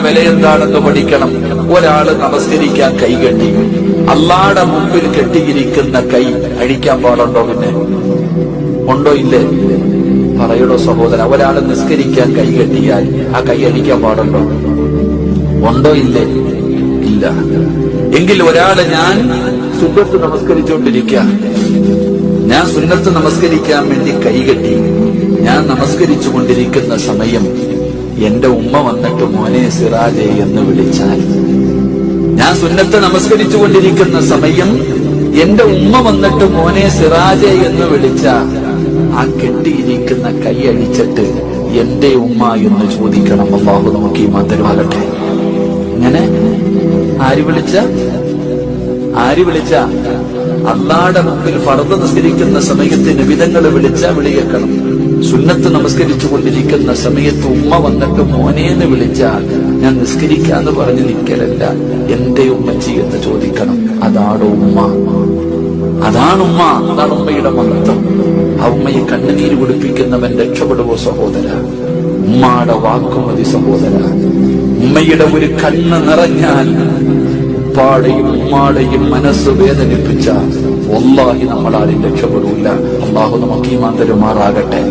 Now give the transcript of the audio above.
വില എന്താണെന്ന് പഠിക്കണം. ഒരാള് നമസ്കരിക്കാൻ കൈകെട്ടി, അള്ളാടെ മുമ്പിൽ കെട്ടിയിരിക്കുന്ന കൈ അഴിക്കാൻ പാടുണ്ടോ? പിന്നെ ഉണ്ടോ? ഇല്ലേ? പറയടോ സഹോദര. ഒരാള് നിസ്കരിക്കാൻ കൈ കെട്ടിയാൽ ആ കൈ അഴിക്കാൻ പാടുണ്ടോ? ഉണ്ടോ? ഇല്ലേ? ഇല്ല. എങ്കിൽ ഒരാള് ഞാൻ സുന്നത്ത് നമസ്കരിച്ചുകൊണ്ടിരിക്കുക, ഞാൻ സുന്നത്ത് നമസ്കരിക്കാൻ വേണ്ടി കൈകെട്ടി, ഞാൻ നമസ്കരിച്ചു കൊണ്ടിരിക്കുന്ന സമയം എന്റെ ഉമ്മ വന്നിട്ട് മോനെ സിറാജെ എന്ന് വിളിച്ചാൽ, ഞാൻ സുന്നത്ത് നമസ്കരിച്ചു കൊണ്ടിരിക്കുന്ന സമയം എന്റെ ഉമ്മ വന്നിട്ട് മോനെ സിറാജെ എന്ന് വിളിച്ച ആ കെട്ടിയിരിക്കുന്ന കൈ അഴിച്ചിട്ട് എന്റെ ഉമ്മ എന്ന് ചോദിക്കണം. അല്ലാഹു നമുക്ക് ഈമാൻ തരുമാകട്ടെ. ഇങ്ങനെ ആര് വിളിച്ച അള്ളാടെ മുമ്പിൽ ഫർദ് നിസ്കരിക്കുന്ന സമയത്ത് നബിതങ്ങൾ വിളിച്ച വിളി കേൾക്കണം. സുന്നത്ത് നമസ്കരിച്ചു കൊണ്ടിരിക്കുന്ന സമയത്ത് ഉമ്മ വന്നിട്ട് മോനേന്ന് വിളിച്ചാൽ ഞാൻ നിസ്കരിക്കാന്ന് പറഞ്ഞ് നിൽക്കലല്ല, എന്റെ ഉമ്മച്ചി എന്ന് ചോദിക്കണം. അതാണ് ഉമ്മ, അതാണ് ഉമ്മ, അതാണ് ഉമ്മയുടെ മഹത്വം. ആ ഉമ്മയെ കണ്ണുനീര് കുടിപ്പിക്കുന്നവൻ രക്ഷപ്പെടുവോ സഹോദര? ഉമ്മാടെ വാക്കുമതി സഹോദര. ഉമ്മയുടെ ഒരു കണ്ണ് നിറഞ്ഞാൽ ഉപ്പാടെയും ഉമ്മാടെയും മനസ്സ് വേദനിപ്പിച്ച വല്ലാഹി നമ്മളാരും രക്ഷപ്പെടൂല. അല്ലാഹു നമുക്ക് ഈമാൻ തരുമാറാകട്ടെ.